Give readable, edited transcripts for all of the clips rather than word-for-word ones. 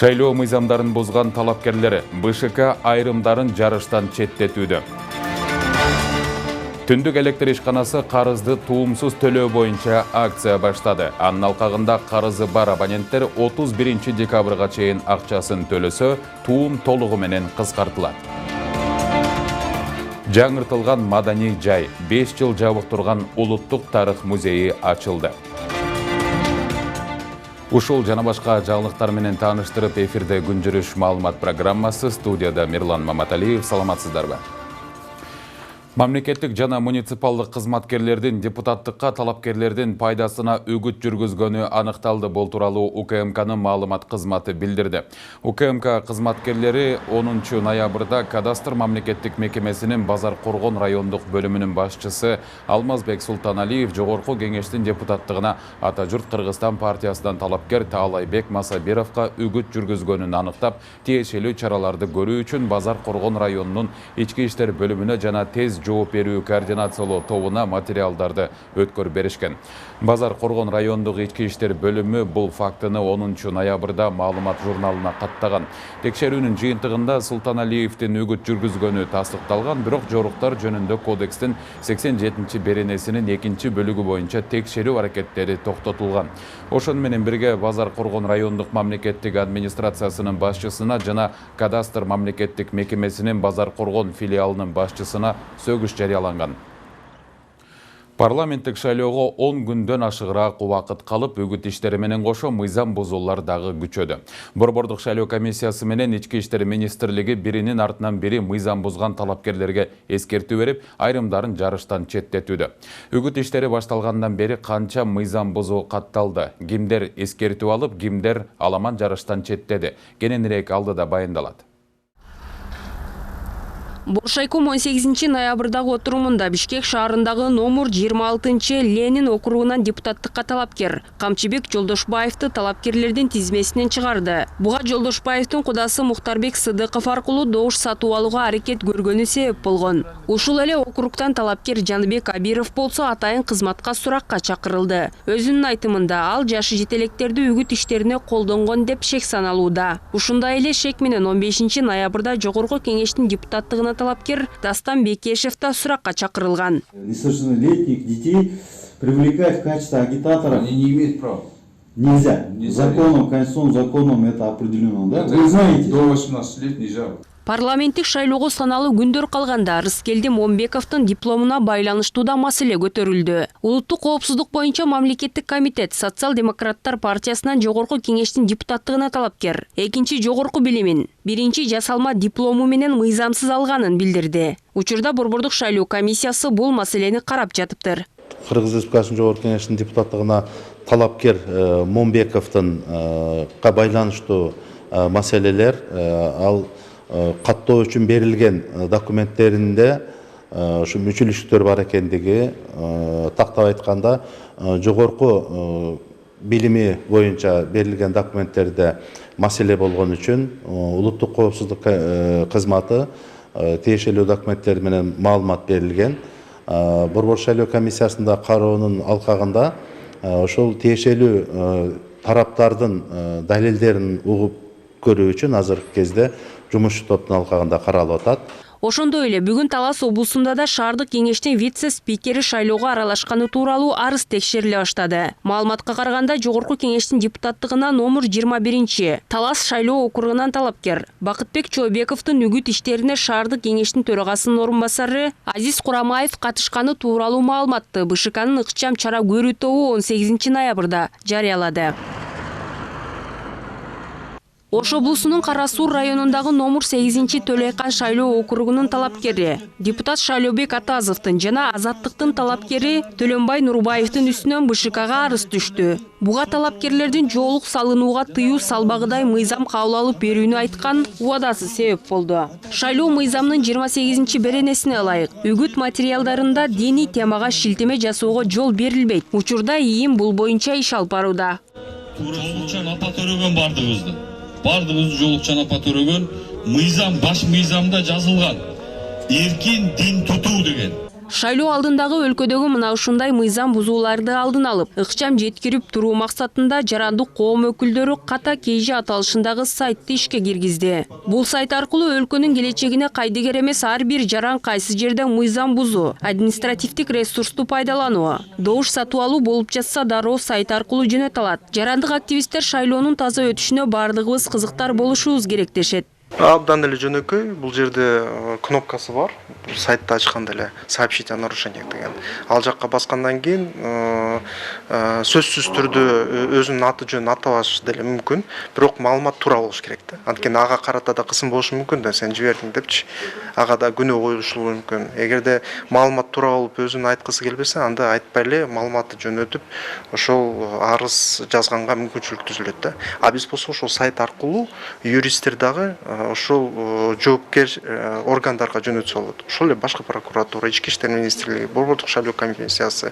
Шайлоо мыйзамдарын бузган талапкерлери БШК айрымдарын жарыштан четтетүүдө. Түндүк электр ишканасы карызды туумсуз төлөө боюнча акция баштады. Анын алкагында карызы бар абоненттер 31 декабрга чейин акчасын төлөсө, туум толугу менен кыскартылат. Жаңыртылган маданий жай 5 жыл жабык турган Улуттук тарых музейи ачылды. Ушул жана башка жаңылыктар менен тааныштырып, эфирде күн жүрүш маалымат программасы. Студияда Мирлан Маматалиев. Саламатсыздарбы? Мамлекеттик жана муниципалдык кызматкерлердин депутаттыкка талапкерлердин пайдасына үгүт жүргүзгөнү аныкталды. Бул тууралуу УКМКнын маалымат кызматы билдирди. УКМК кызматкерлери 10 ноябрда кадастр мамлекеттик мекемесинин Базар Коргон райондук бөлүмүнүн башчысы Алмазбек Султаналиев жогорку кеңештин депутаттыгына Ата журт Кыргызстан партиясынан талапкер Таалайбек Масабировго үгүт жүргүзгөнүн аныктап, тиешелүү чараларды көрүү үчүн Базар Коргон районунун ички иштер бөлүмүнө жана тез жооп берүү координациялоо тобуна материалдарды өткөрүп беришкен. Базар Коргон райондук ички иштер бөлүмү бул фактыны 10 ноябрда маалымат журналына каттаган. Текшерүүнүн жыйынтыгында Султаналиевдин үгүт жүргүзгөнү тастыкталган, бирок жоруктар жөнүндө кодекстин 87 беренесинин 2 бөлүгү боюнча текшерүү аракеттери токтотулган. Ошону менен бирге Базар Коргон райондук мамлекеттик администрациясынын башчысына жана кадастр мамлекеттик мекемесинин Базар Коргон филиалынын башчысына сөгүш жарыяланган. Парламенттик шайлоого 10 күндөн ашыгыраак убакыт калып, үгүт иштери менен кошо мыйзам бузуулар дагы күчөдү. Борбордук шайлоо комиссиясы менен ички иштер министрлиги биринин артынан бири мыйзам бузган талапкерлерге эскертүү берип, айрымдарын жарыштан четтетүүдө. Үгүт иштери башталгандан бери канча мыйзам бузуу катталды? Кимдер эскертүү алып, кимдер аламан жарыштан четтеди? Кененирээк алдыда баяндалат. Боршайком 18 ноябрдагы отурумунда Бишкек шаарындагы номер 26 Ленин округунан депутаттыкка талапкер Камчыбек Жолдошбаевди талапкерлердин тизмесинен чыгарды. Буга Жолдошбаевдин кудасы Мухтарбек Сыдыков аркылуу добуш сатып алууга аракет көргөнү себеп болгон. Ушул эле округтан талапкер Жаныбек Абиров болсо атайын кызматка суракка чакырылды. Өзүнүн айтымында ал жашы жетелектерди үгүт иштерине колдонгон деп шек саналууда. Ушундай эле шек менен 15 ноябрда жогорку кеңештин депутаттыгына талапкер Дастан Бекешев та суракка чакырылган. Несовершеннолетних детей привлекать в качестве агитатора они не имеют права. Нельзя. Законом, конституционным законом это определено, да? Вы знаете. До 18 лет нельзя. Парламенттик шайлоого саналуу күндөр калганда Рыскелди Момбековдун дипломуна байланыштуу да маселе көтөрүлдү. Улуттук коопсуздук боюнча мамлекеттик комитет Социал-демократтар партиясынан жогорку кеңештин депутаттыгына талапкер экинчи жогорку билимин, биринчи жасалма диплому менен мыйзамсыз алганын билдирди. Учурда Борбордук шайлоо комиссиясы бул маселени карап жатыптыр. Кыргыз Республикасынын жогорку кеңештин депутаттыгына талапкер Момбековдун байланыштуу маселелер ал каттоо үчүн берилген документтеринде ушу мүчүлүштөр бар экендиги, тактап айтканда жогорку билими боюнча берилген документтерде маселе болгон үчүн улуттук коопсуздук кызматы тиешелүү документтер менен маалымат берилген. Борбор шайлоо комиссиясында кароонун алкагында ошол тиешелүү тараптардын далилдерин угуп көрүү үчүн азыркы кезде жумуш топтун алкагында каралып атат. Ошондой эле бүгүн Талас облусунда да шаардык кеңештин вице-спикери шайлоого аралашканы тууралуу арыз текшериле баштады. Маалыматка караганда жогорку кеңештин депутаттыгына номер 21 Талас шайлоо округунан талапкер Бакытбек Чообековдун үгүт иштерине шаардык кеңештин төрагасынын орун басары Азиз Курамаев катышканы тууралуу маалыматты БШКнын ыкчам чара көрүү тобу 18 ноябрда жарыялады. Ош облусунун Кара Суур районундагы номер 8 Төлөйкан шайлоо округунун талапкери депутат Шайлообек Атазовдун жана Азаттыктын талапкери Төлөнбай Нурбаевдин үстүнөн БШКга арыз түштү. Буга талапкерлердин жоолук салынууга тыюу салбагыдай мыйзам кабыл алып берүүнү айткан убадасы себеп болду. Шайлоо мыйзамынын 28 беренесине ылайык үгүт материалдарында диний темага шилтеме жасоого жол берилбейт. Учурда ИИМ бул боюнча иш алып барууда. Жолукчан апа төрөгөн бардыгыбызды жолукчан апа төрөгөн мыйзам баш мыйзамда жазылган эркин дин тутуу деген. Шайлоо алдындагы өлкөдөгү мына ушундай мыйзам бузууларды алдын алып, ыкчам жеткирип туруу максатында жарандык коом өкүлдөрү ката KG аталышындагы сайтты ишке киргизди. Бул сайт аркылуу өлкөнүн келечегине кайдыгер эмес ар бир жаран кайсы жерде мыйзам бузуу, административдик ресурсту пайдалануу, добуш сатып алуу болуп жатса дароо сайт аркылуу жөнөтө алат. Жарандык активисттер шайлоонун таза өтүшүнө бардыгыбыз кызыктар болушубуз керек дешет. Абдан эле жөнөкөй, бул жерде кнопкасы бар. Сайтты ачканда эле сообщить о нарушениях деген. Ал жакка баскандан кийин сөзсүз түрдө өзүнүн аты жөнүн атабаш деле мүмкүн, бирок маалымат туура болуш керек да. Анткени ага карата да кысым болушу мүмкүн да, сен жибердиң депчи. Ага да күнөө коюлушу мүмкүн. Эгерде маалымат туура болуп өзүн айткысы келбесе, анда айтпай эле маалыматты жөнөтүп, ошол арыз жазганга мүмкүнчүлүк түзүлөт да. А биз болсо ошол сайт аркылуу юристтер дагы ошол жоопкер органдарга жөнөтсө болот. Ошол эле башкы прокуратура, Ички иштер министрлиги, Борбордук шайлоо комиссиясы,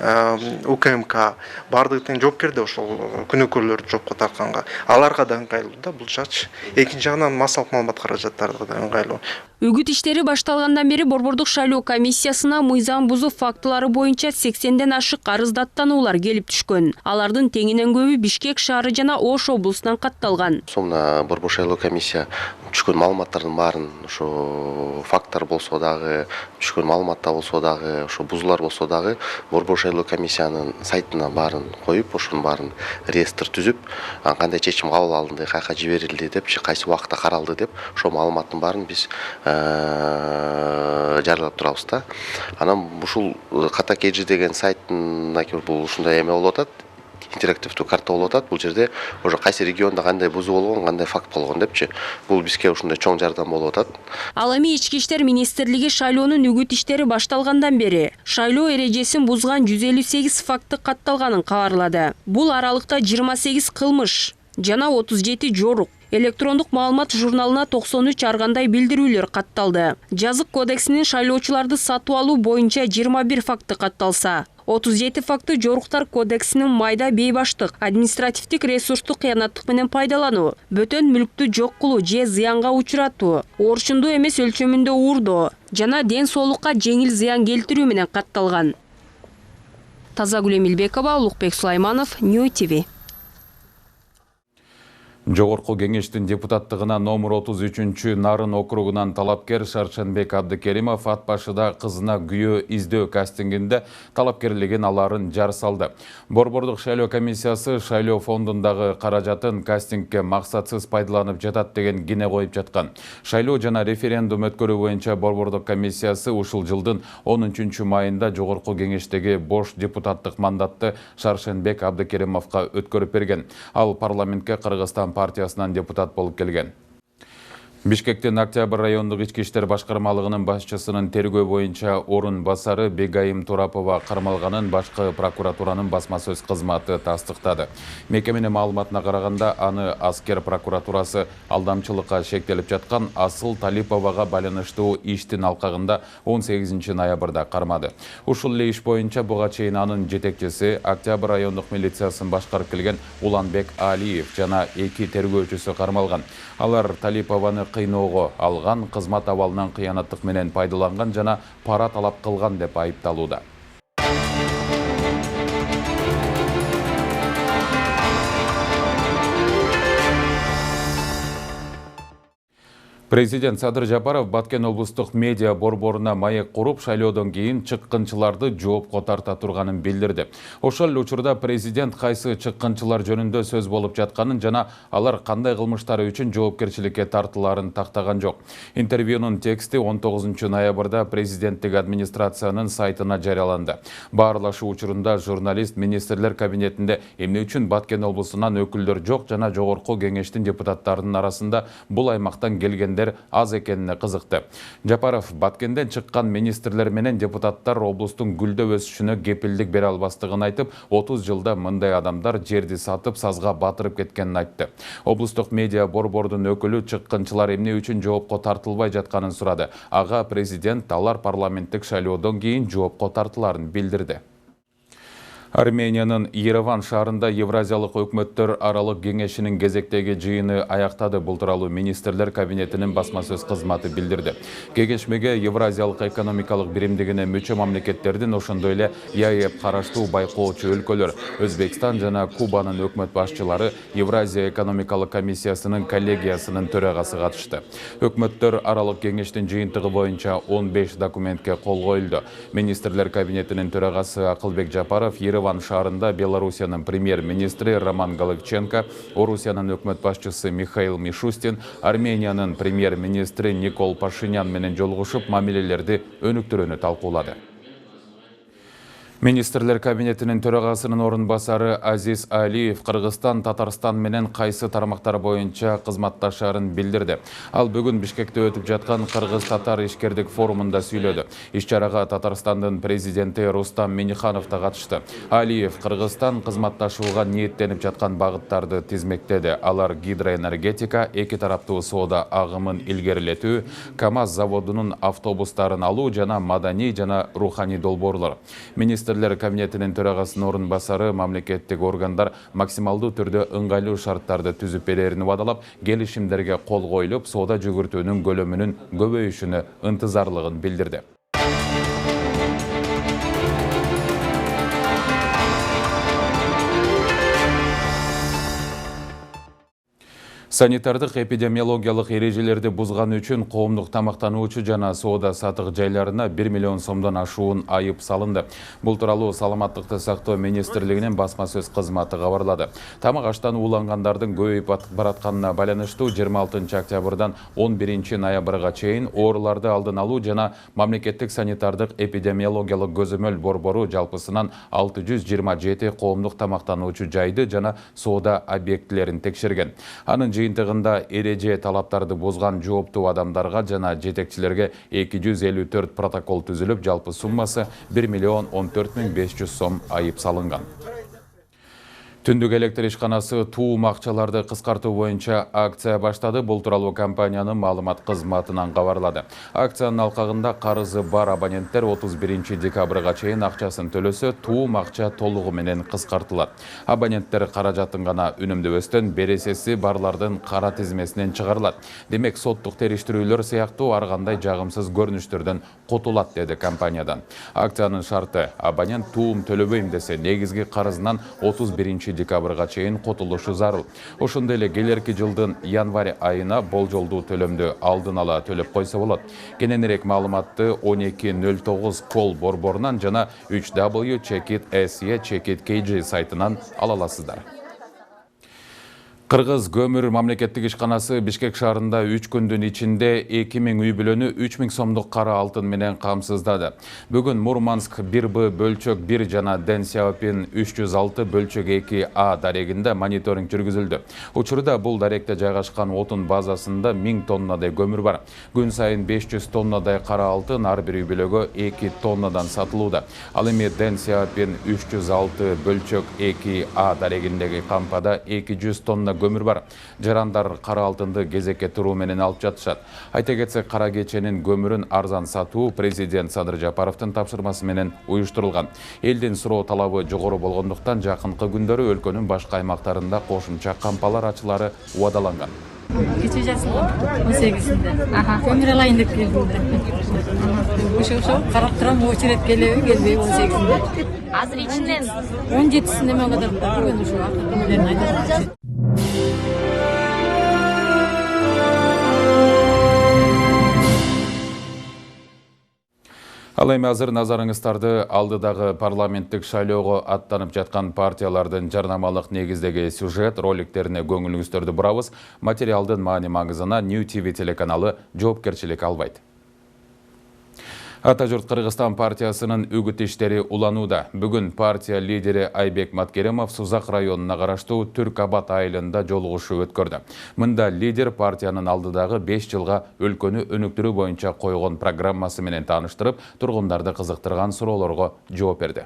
УКМК бардыгы тең жоопкер да ошол күнөөкөрлөрдү жоопко тартканга. Аларга да ыңгайлуу да бул жакчы. Экинчи жагынан массалык маалымат каражаттарга да ыңгайлуу. Үгүт иштери башталгандан бери Борбордук шайлоо комиссиясына мыйзам бузуу фактылары боюнча 80ден ашык арыз даттануулар келип түшкөн. Алардын теңинен көбү Бишкек шаары жана Ош облусунан катталган. Сомна Борбор шайлоо комиссия түшкөн маалыматтардын баарын, ошо факттар болсо дагы, түшкөн маалыматтар болсо дагы, ошо бузуулар болсо дагы Борбор шайлоо комиссиянын сайтына баарын коюп, ошонун баарын реестр түзүп, кандай чечим кабыл алынды, кайка жиберилди деп, кайсы убакытта каралды деп, ошол маалыматтын баарын биз жарыялап турабыз да. Анан ушул ката KG деген сайттын бул ушундай эме болуп атат, интерактивдүү карта болуп атат. Бул жерде уже кайсы региондо кандай бузуу болгон, кандай факт болгон депчи. Бул бизге ушундай чоң жардам болуп атат. Ал эми Ички иштер министрлиги шайлоонун үгүт иштери башталгандан бери шайлоо эрежесин бузган 158 факты катталганын кабарлады. Бул аралыкта 28 кылмыш жана 37 жорук. Электрондук маалымат журналына 93 ар кандай билдирүүлөр катталды. Жазык кодексинин шайлоочуларды сатып алуу боюнча 21 факты катталса, 37 факты жоруктар кодексинин майда бейбаштык, административдик ресурсту кыянаттык менен пайдалануу, бөтөн мүлктү жок кылуу же зыянга учуратуу, орчундуу эмес өлчөмүндө уурдоо жана ден соолукка жеңил зыян келтирүү менен катталган. Тазагүл Эмилбекова, Улукбек Сулайманов, New TV. Жогорку кеңештин депутаттыгына номер 33 Нарын округунан талапкер Шаршенбек Абдыкеримов ат башыда кызына күйөө издөө кастингинде талапкерлигин аларын жар салды. Борбордук шайлоо комиссиясы шайлоо фондундагы каражатын кастингке максатсыз пайдаланып жатат деген кине коюп жаткан. Шайлоо жана референдум өткөрүү боюнча Борбордук комиссиясы ушул жылдын 13 майында жогорку кеңештеги бош депутаттык мандатты Шаршенбек Абдыкеримовго өткөрүп берген. Ал парламентке Кыргызстан партиясынан депутат болуп келген. Бишкектин Октябрь райондук ички иштер башкармалыгынын башчысынын тергөө боюнча орун басары Бегайым Турапова кармалганын башкы прокуратуранын басма сөз кызматы тастыктады. Мекеменин маалыматына караганда аны аскер прокуратурасы алдамчылыкка шектелип жаткан Асыл Талиповага байланыштуу иштин алкагында 18 ноябрда кармады. Ушул эле иш боюнча буга чейин анын жетекчиси Октябрь райондук милициясын башкарып келген Уланбек Алиев жана 2 тергөөчүсү кармалган. Алар Талипованы кыйноого алган, кызмат абалынан кыянаттык менен пайдаланган жана пара талап кылган деп айыпталууда. Президент Садыр Жапаров Баткен облустук медиа борборуна маек куруп, шайлоодон кийин чыккынчыларды жоопко тарта турганын билдирди. Ошол эле учурда президент кайсы чыккынчылар жөнүндө сөз болуп жатканын жана алар кандай кылмыштары үчүн жоопкерчиликке тартылаарын тактаган жок. Интервьюнун тексти 19 ноябрда президенттик администрациянын сайтына жарыяланды. Баарлашуу учурунда журналист министрлер кабинетинде эмне үчүн Баткен облусунан өкүлдөр жок жана жогорку кеңештин депутаттарынын арасында бул аймактан келген аз экенине кызыкты. Жапаров Баткенден чыккан министрлер менен депутаттар облустун гүлдөп өсүшүнө кепилдик бере албастыгын айтып, 30 жылда мындай адамдар жерди сатып сазга батырып кеткенин айтты. Облустук медиа борбордун өкүлү чыккынчылар эмне үчүн жоопко тартылбай жатканын сурады. Ага президент алар парламенттик шайлоодон кийин жоопко тартыларын билдирди. Арменияның Ереван шаарында Евразиялық өкмөттөр аралык кеңешинин кезектеги жыйыны аяктады. Бул тууралуу министрлер кабинетинин басма-сөз кызматы билдирди. Кеңешмеге Евразиялык экономикалык биримдигине мүчө мамлекеттердин, ошондой эле ЕАЭП караштуу байкоочу өлкөлөр, Өзбекстан жана Кубанын өкмөт башчылары, Евразия экономикалык комиссиясынын коллегиясынын төрагасы катышты. Өкмөттөр аралык кеңештин жыйынтыгы боюнча 15 документке кол коюлду. Министрлер кабинетинин төрагасы Акылбек Жапаров Ереван шаарында Белоруссиянын премьер-министри Роман Галыкченко, Орусиянын өкмөт башчысы Михаил Мишустин, Армениянын премьер-министри Никол Пашинян менен жолугушуп, мамилелерди өнүктүрүүнү талкуулады. Министрлер кабинетинин төрагасынын орун басары Азиз Алиев Кыргызстан, Татарстан менен кайсы тармактар боюнча кызматташарын билдирди. Ал бүгүн Бишкекте өтүп жаткан Кыргыз-Татар ишкердик форумунда сүйлөдү. Иш-чарага Татарстандын президенти Рустам Миниханов да катышты. Алиев Кыргызстан кызматташууга ниеттенип жаткан багыттарды тизмектеди. Алар гидроэнергетика, эки тараптуу соода агымын илгерилетүү, КАМАЗ заводунун автобустарын алуу жана маданий жана руханий долбоорлор. Министрлер кабинетинин төрагасынын орун басары мамлекеттик органдар максималдуу түрдө ыңгайлуу шарттарды түзүп берерин убадалап, келишимдерге кол коюлуп, соода жүгүртүүнүн көлөмүнүн көбөйүшүнө ынтызарлыгын билдирди. Санитардык эпидемиологиялык эрежелерди бузган үчүн коомдук тамактануучу жана соода сатык жайларына 1 миллион сомдон ашуун айып салынды. Бул тууралуу Саламаттыкты сактоо министрлигинин басма-сөз кызматы кабарлады. Тамак аштан уулангандардын көбөйүп баратканына байланыштуу 26 октябрдан 11 ноябрга чейин ооруларды алдын алуу жана мамлекеттик санитардык эпидемиологиялык көзөмөл борбору жалпысынан 627 коомдук тамактануучу жайды жана соода объектилерин текшерген. Анын жыйынтыгында эреже талаптарды бузган жооптуу адамдарга жана жетекчилерге 254 протокол түзүлүп, жалпы суммасы 1 миллион 14 500 сом айып салынган. Түндүк электр ишканасы туум акчаларды кыскартуу боюнча акция баштады. Бул тууралуу компаниянын маалымат кызматынан кабарлады. Акциянын алкагында карызы бар абоненттер 31 декабрга чейин акчасын төлөсө, туум акча толугу менен кыскартылат. Абоненттер каражатын гана үнөмдөбөстөн бересеси барлардын кара тизмесинен чыгарылат. Демек, соттук териштирүүлөр сыяктуу ар кандай жагымсыз көрүнүштөрдөн кутулат, деди компаниядан. Акциянын шарты: абонент туум төлөбөйм десе, негизги карызынан 31 декабрга чейин кутулушу зарыл. Ошондой эле келерки жылдын январь айына болжолдуу төлөмдү алдын ала төлөп койсо болот. Кененирээк маалыматты 1209 кол борборунан жана 3w.se.kg сайтынан ала аласыздар. Кыргыз көмүр мамлекеттик ишканасы Бишкек шаарында 3 күндүн ичинде 2000 үй бүлөнү 3000 сомдук кара алтын менен камсыздады. Бүгүн Мурманск 1Б/1 жана Дэн Сяопин 306/2А дарегинде мониторинг жүргүзүлдү. Учурда бул даректе жайгашкан отун базасында 1000 тоннадай көмүр бар. Күн сайын 500 тоннадай кара алтын ар бир үй бүлөгө 2 тоннадан сатылууда. Ал эми Дэн Сяопин 306/2А дарегиндеги кампада 200 тонна көмүр бар. Жарандар кара алтынды кезекке туруу менен алып жатышат. Айта кетсек, кара кеченин көмүрүн арзан сатуу президент Садыр Жапаровдун тапшырмасы менен уюштурулган. Элдин суроо талабы жогору болгондуктан жакынкы күндөрү өлкөнүн башка аймактарында кошумча кампалар ачылары убадаланган. Кече жасында 18-синде. Көмүр алайын деп келдим. Ошо карап турам, очерет келеби, келбейби 18-синде. Азыр ичинен 17-синде мен кадар бүгүн ошо акылдын айтат. Ал эми азыр назарыңыздарды алдыдагы парламенттик шайлоого аттанып жаткан партиялардын жарнамалык негиздеги сюжет роликтерине көңүлүңүздөрдү бурабыз. Материалдын маани-маңызына New TV телеканалы жоопкерчилик албайт. Ата журт Кыргызстан партиясынын үгүт иштери уланууда. Бүгүн партия лидери Айбек Маткеремов Сузак районуна караштуу Түрк-Абад айылында жолугушуу өткөрдү. Мында лидер партиянын алдыдагы 5 жылга өлкөнү өнүктүрүү боюнча койгон программасы менен тааныштырып, тургундарды кызыктырган суроолорго жооп берди.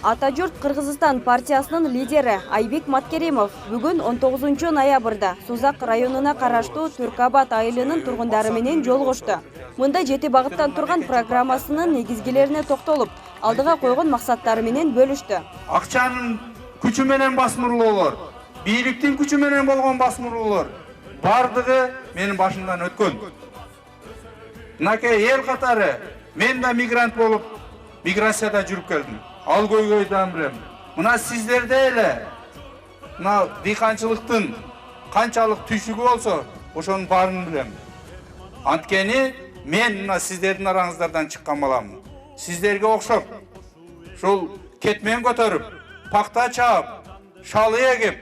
Ата жұрт Кыргызстан партиясынын лидери Айбек Маткеримов бүгін 19 ноябрда Сузак районуна караштуу Түркабад айылынын тургундары менен жолугушту. Мында 7 багыттан турган программасынын негизгилерине токтолуп, алдыга койгон максаттары менен бөлүштү. Акчанын күчү менен басмырлоолор, бийликтин күчү менен болгон басмырлоолор бардыгы менин башымдан өткөн. Мынакей эл катары мен да мигрант болуп, миграцияда жүрүп келдим. Ал көйгөйдөн билем. Мына сиздерде эле мына дыйканчылыктын канчалык түйшүгү болсо, ошонун баарын билем. Анткени мен мына сиздердин араңыздардан чыккан баламын. Сиздерге окшоп, ушул кетмен көтөрүп, пакта чаап, шалы эгип,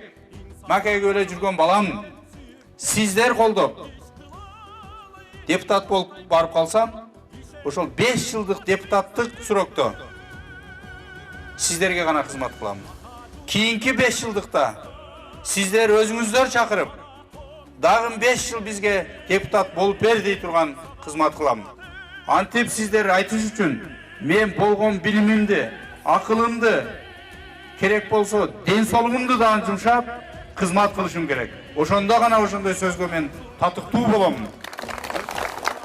макайга эле жүргөн баламын. Сиздер колдоп депутат болуп барып калсам, ошол 5 жылдык депутаттык сүрөктө сиздерге гана кызмат кыламын. Кийинки 5 жылдыкта сиздер өзүңүздөр чакырып, дагы 5 жыл бизге депутат болуп бер дей турган кызмат кыламын. Антип сиздер айтыш үчүн мен болгон билимимди, акылымды, керек болсо ден соолугумду да жумшап кызмат кылышым керек. Ошондо гана ошондой сөзгө мен татыктуу болом.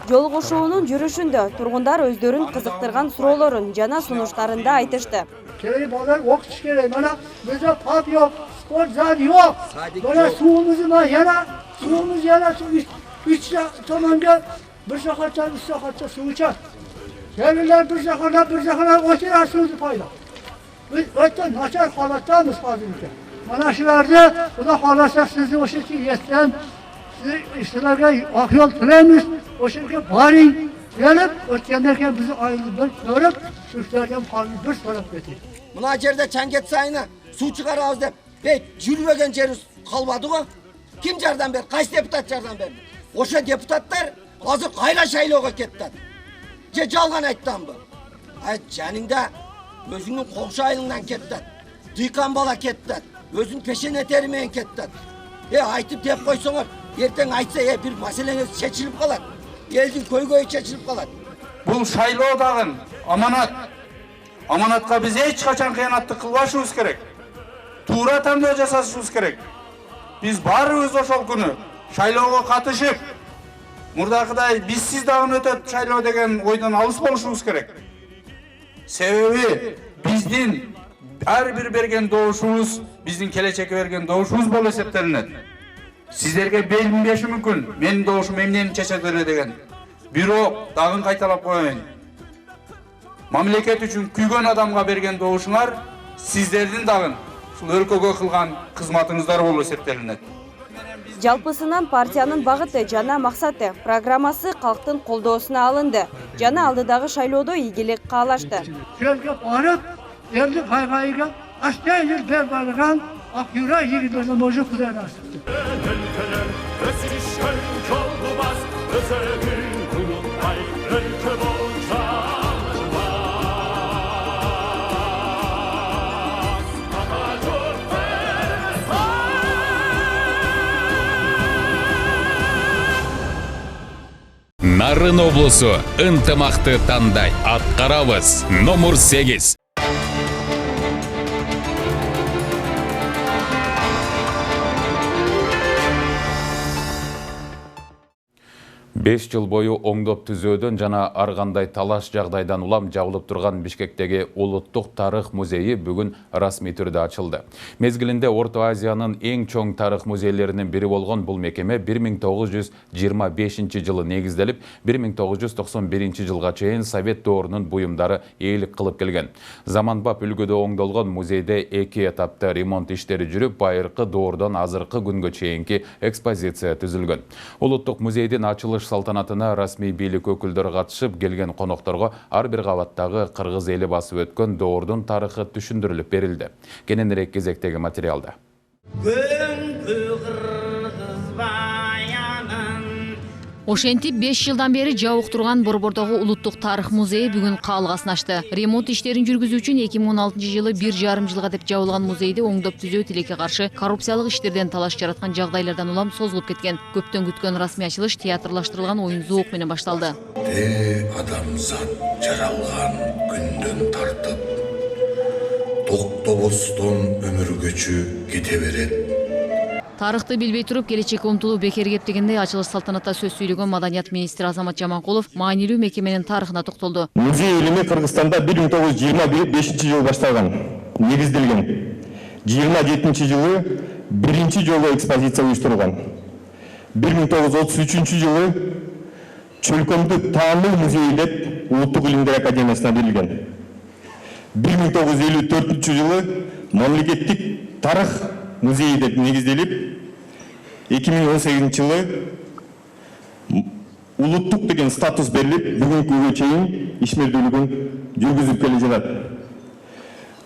Жолугушуунун жүрүшүндө тургундар өздөрүн кызыктырган суроолорун жана сунуштарында айтышты. Керек балдар окутуш керек. Мана bizde pub yok, spor zal yok. Böyle suğumuzu var yana, suğumuz yana su üç tamamda bir sakatça, üç sakatça su içer. Gelirler bir sakatlar oturar suyu payla. Biz öten naçar halattanız fazlalıkta. Bana şu verdi, bu da halatsa sizi o şekilde yetten, sizi işlerine akyol türemiz, o şekilde bari gelip ötkenlerken bizi ayrılıp görüp, Türklerden farklı bir taraf getir. Mına yerde çenget sayını su çıkar ağız deyip, jürmegen jeri kalmadı o. Kim jardan berdi? Qaysı deputat jardan berdi? Oşa deputatlar hazır kayla şaylooga ketти. Je жалган айттым bu. Janingda өзүнүн kokşu ayılından ketти. Dıykan bala ketти. Өзүнүн peşene termeyen ketти. Aytıp dep koysoңор, erteң айтса bir maseleniz çeçilip kalat. Elдин көйгөйү çeçilip kalat. Бул шайлоо дагы аманат. Аманатка биз эч качан кыянаттык кылбашыбыз керек. Туура тандоо жасашыбыз керек. Биз баарыбыз ошол күнү шайлоого катышып, мурдакыдай бизсиз дагы өтөт шайлоо деген ойдон алыс болушубуз керек. Себеби биздин ар бир берген добушубуз, биздин келечекке берген добушубуз болуп эсептелинет. Сиздерге билинбеши мүмкүн, менин добушум эмнени чечет эле деген. Бирок дагы кайталап коеюн. Мамлекет үчүн күйгөн адамга берген добушуңар сиздердин дагы ушул өлкөгө кылган кызматыңыздар болуп эсептелинет. Жалпысынан партиянын багыты жана максаты программасы калктын колдоосуна алынды. Жана алдыдагы шайлоодо ийгилик каалашты. Çölge barıp, eldi kaygayıga, aştayır berbarıgan, akyura yigitlerden boju kudayla asıktı. Нарын облусу ынтымакты тандай аткарабыз. Номер 8. 5 жыл бою оңдоп түзөөдөн жана ар кандай талаш жагдайдан улам жабылып турган Бишкектеги Улуттук тарых музейи бүгүн расмий түрдө ачылды. Мезгилинде Орто Азиянын эң чоң тарых музейлеринин бири болгон бул мекеме 1925 жылы негизделип, 1991 жылга чейин Совет доорунун буюмдары ээлик кылып келген. Заманбап үлгүдө оңдолгон музейде 2 этапта ремонт иштери жүрүп, байыркы доордон азыркы күнгө чейинки экспозиция түзүлгөн. Улуттук музейдин ачылыш салтанатына расмий бийлик өкүлдөрү катышып, келген конокторго ар бир кабаттагы кыргыз эли басып өткөн доордун тарыхы түшүндүрүлүп берилди. Кененирээк кезектеги материалда. Ошентип 5 жылдан бери жабык турган Борбордогу Улуттук тарых музейи бүгүн каалгасын ачты. Ремонт иштерин жүргүзүү үчүн 2016 жылы 1,5 жылга деп жабылган музейди оңдоп түзөө тилекке каршы коррупциялык иштерден талаш жараткан жагдайлардан улам созулуп кеткен. Көптөн күткөн расмий ачылыш театрлаштырылган оюн зоок менен башталды. Адамзат жаралган күндөн тартып токтобостон өмүр көчү кете берет. Тарыхты билбей туруп келечекке умтулуу бекер кеп дегендей ачылыш салтанатта сөз сүйлөгөн маданият министри Азамат Жаманкулов маанилүү мекеменин тарыхына токтолду. Музей илими Кыргызстанда 1925 жылы башталган, негизделген. 27 жылы биринчи жолу экспозиция уюштурулган. 1933 жылы Чөлкөмдү таануу музейи деп Улуттук илимдер академиясына берилген. 1954 жылы мамлекеттик тарых музейи деп негизделип, 2018 жылы улуттук деген статус берилип, бүгүнкү күнгө чейин ишмердүүлүгүн жүргүзүп келе жатат.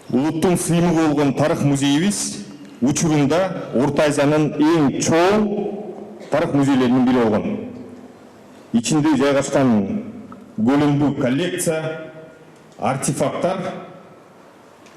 Улуттун сыймыгы болгон тарых музейибиз учурунда Орто Азиянын эң чоң тарых музейлеринин бири болгон. Ичинде жайгашкан көлөмдүү коллекция, артефакттар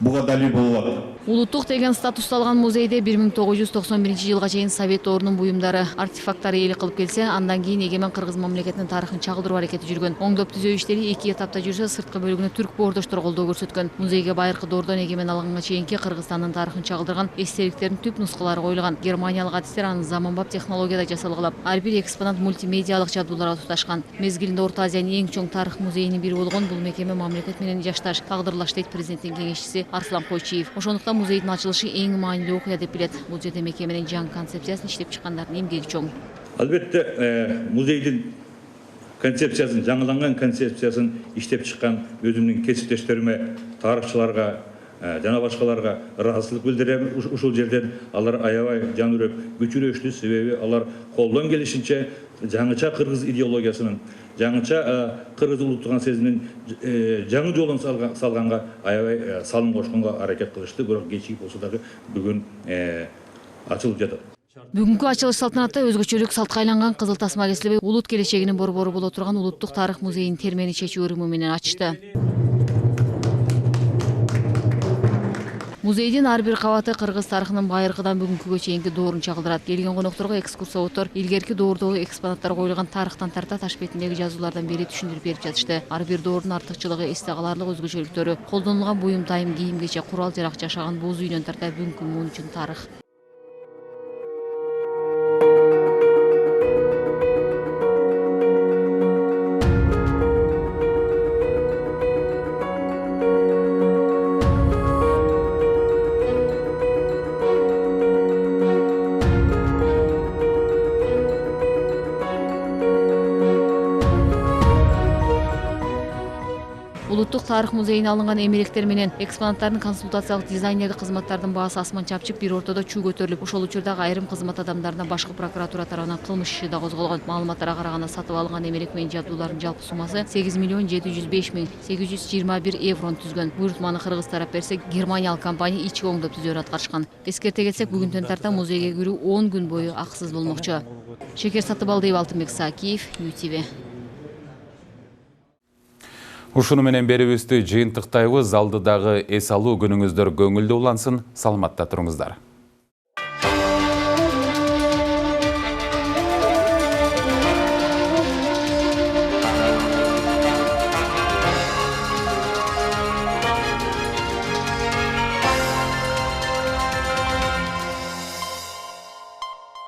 буга далил боло алат. Улуттук деген статус алган музейде 1991 жылга чейин Совет ордунун буюмдары, артефакттары ээлик кылып келсе, андан кийин эгемен Кыргыз мамлекетинин тарыхын чагылдыруу аракети жүргөн. Оңдоп түзөө иштери 2 этапта жүрсө, сырткы бөлүгүнө түрк боордоштор колдоо көрсөткөн. Музейге байыркы доордон эгемен алганга чейинки Кыргызстандын тарыхын чагылдырган эстеликтердин түп нускалары коюлган. Германиялык адистер аны заманбап технологияда жасалгылап, ар бир экспонат мультимедиалык жабдууларга туташкан. Мезгилинде Орто Азиянын эң чоң тарых музейинин бири болгон бул мекеме мамлекет менен жашташ, тагдырлаш дейт президенттин кеңешчиси Арслан Койчиев. Ошондуктан музейдин ачылышы эң маанилүү окуя деп билет. Бул жерде мекеменин жаңы концепциясын иштеп чыккандардын эмгеги чоң. Албетте музейдин концепциясын, жаңыланган концепциясын иштеп чыккан өзүмдүн кесиптештериме, тарыхчыларга жана башкаларга ыраазычылык билдирем. Ушул жерден алар аябай жан үрөп күчүрөштү, себеби алар колдон келишинче жаңыча кыргыз идеологиясынын, жаңыча кыргыз улуттуган сезимин жаңы жолун салганга аябай салым кошконго аракет кылышты. Бирок кечигип болсо дагы бүгүн ачылып жатат. Бүгүнкү ачылыш салтанатта өзгөчөлүк салтка айланган кызыл тасма кесилиби улут келечегинин борбору боло турган Улуттук тарых музейинин термени чечүү ырымы менен ачышты. Музейдин ар бир кабаты кыргыз тарыхынын байыркыдан бүгүнкүгө чейинки доорун чагылдырат. Келген конокторго экскурсоводдор илгерки доордогу экспонаттар коюлган тарыхтан тарта таш бетиндеги жазуулардан бери түшүндүрүп берип жатышты. Ар бир доордун артыкчылыгы, эсте каларлык өзгөчөлүктөрү, колдонулган буюм тайым, кийим кечек, курал жарак, жашаган боз үйдөн тарта бүгүнкү муун үчүн тарых. Улуттук тарых музейине алынган эмеректер менен экспонаттардын консультациялык дизайнердик кызматтардын баасы асман чапчык, бир ортодо чуу көтөрүлүп, ошол учурдагы айрым кызмат адамдарына башкы прокуратура тарабынан кылмыш иши да козголгон. Маалыматтарга караганда сатып алынган эмерек менен жабдуулардын жалпы суммасы 8.705.821 еврону түзгөн. Буйрутманы кыргыз тарап берсе, германиялык компания ички оңдоп түзүүнү аткарышкан. Эскерте кетсек, бүгүндөн тарта музейге кирүү 10 күн бою акысыз болмокчу. Шекер Сатыбалдиев, Алтынбек Сакиев, ЮТВ. Ушуну менен берибизди жыйынтыктайбыз. Алдыдагы эс алуу күнүңүздөр көңүлдүү улансын. Саламатта туруңуздар.